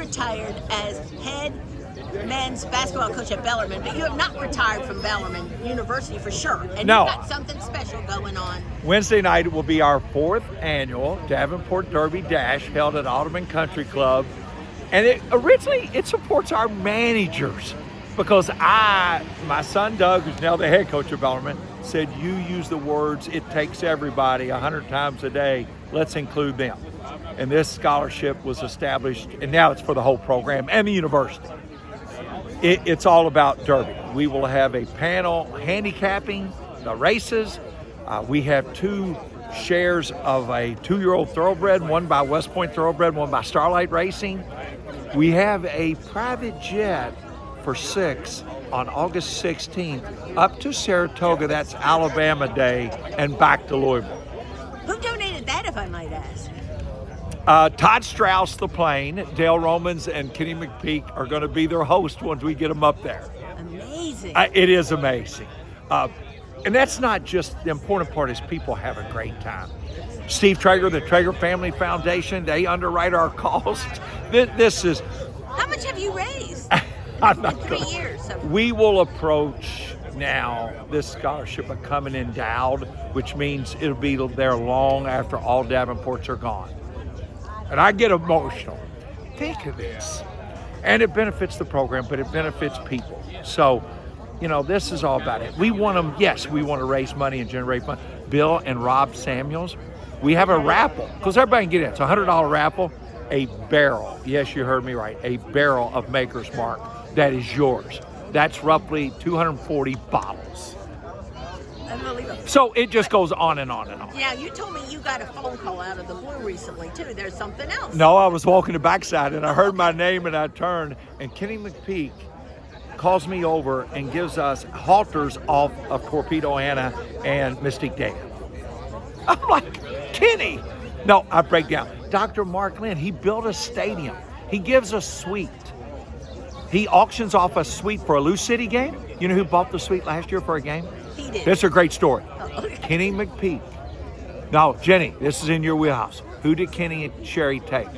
retired as head men's basketball coach at Bellarmine, but you have not retired from Bellarmine University for sure. And No. you've got something special going on. Wednesday night will be our 4th annual Davenport Derby Dash held at Audubon Country Club. And originally it supports our managers because my son Doug, who's now the head coach of Bellarmine, said you use the words, it takes everybody 100 times a day, let's include them. And this scholarship was established, and now it's for the whole program and the university. It's all about Derby. We will have a panel handicapping the races. We have 2 shares of a 2-year-old thoroughbred, one by West Point Thoroughbred, one by Starlight Racing. We have a private jet for 6 on August 16th up to Saratoga, that's Alabama Day, and back to Louisville. Who donated that, if I might ask? Todd Strauss, the plane, Dale Romans, and Kenny McPeak are going to be their host once we get them up there. Amazing. It is amazing. And that's not just the important part is people have a great time. Steve Traeger, the Traeger Family Foundation, they underwrite our costs. This is... How much have you raised I'm not in 3 gonna- years? So We will approach now this scholarship becoming endowed, which means it'll be there long after all Davenports are gone. And I get emotional. Think of this. And it benefits the program, but it benefits people. So, this is all about it. We want them, yes, we want to raise money and generate money. Bill and Rob Samuels, we have a raffle, because everybody can get in. It's a $100 raffle, a barrel. Yes, you heard me right. A barrel of Maker's Mark. That is yours. That's roughly 240 bottles. unbelievable. So it just goes on and on and on. Yeah, you told me you got a phone call out of the blue recently, too. There's something else. No, I was walking the backside and I heard my name and I turned, and Kenny McPeak calls me over and gives us halters off of Torpedo Anna and Mystic Dam. I'm like, Kenny. No, I break down. Dr. Mark Lynn, he built a stadium. He gives a suite. He auctions off a suite for a Lou City game. You know who bought the suite last year for a game? He did. That's a great story. Oh, okay. Kenny McPeak. Now, Jenny, this is in your wheelhouse. Who did Kenny and Sherry take?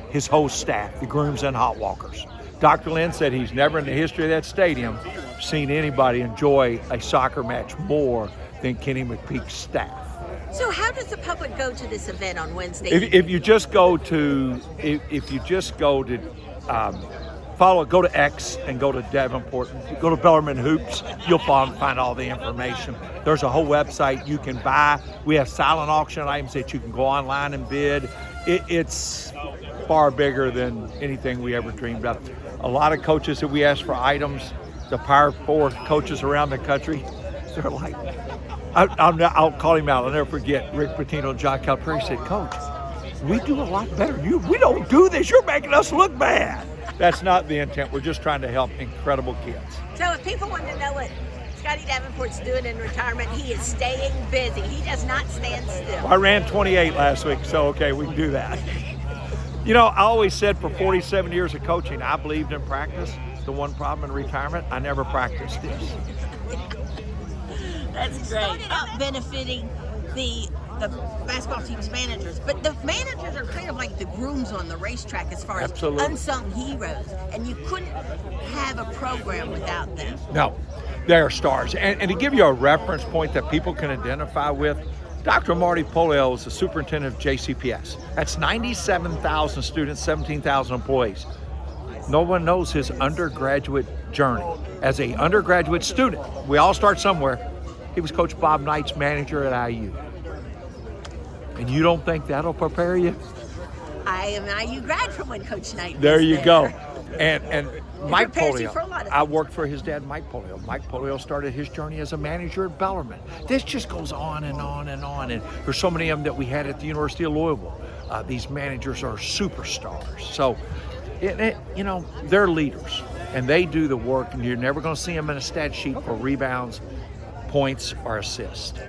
His whole staff, the grooms and hot walkers. Dr. Lynn said he's never in the history of that stadium seen anybody enjoy a soccer match more than Kenny McPeak's staff. So how does the public go to this event on Wednesday? If you just go to, go to X and go to Davenport, go to Bellarmine Hoops, you'll find all the information. There's a whole website you can buy. We have silent auction items that you can go online and bid. It's far bigger than anything we ever dreamed of. A lot of coaches that we ask for items, the Power 4 coaches around the country, they're like, I'll call him out. I'll never forget Rick Pitino and John Calipari said, Coach, we do a lot better than you. We don't do this. You're making us look bad. That's not the intent. We're just trying to help incredible kids. So if people want to know what Scotty Davenport's doing in retirement, he is staying busy. He does not stand still. I ran 28 last week, so okay, we can do that. You know, I always said for 47 years of coaching, I believed in practice. The one problem in retirement, I never practiced this. That's great. Benefiting the basketball team's managers. But the managers are kind of like the grooms on the racetrack as far as Absolutely. unsung heroes. And you couldn't have a program without them. No, they're stars. And to give you a reference point that people can identify with, Dr. Marty Polio is the superintendent of JCPS. That's 97,000 students, 17,000 employees. No one knows his undergraduate journey. As an undergraduate student, we all start somewhere. He was Coach Bob Knight's manager at IU. And you don't think that'll prepare you? I am an IU grad from when Coach Knight was There you there. go. And Mike prepares you Polio, for a lot of I things. worked for his dad, Mike Polio. Mike Polio started his journey as a manager at Bellarmine. This just goes on and on and on. And there's so many of them that we had at the University of Louisville. These managers are superstars. So, you know, they're leaders. And they do the work. And you're never going to see them in a stat sheet for rebounds, points, or assists.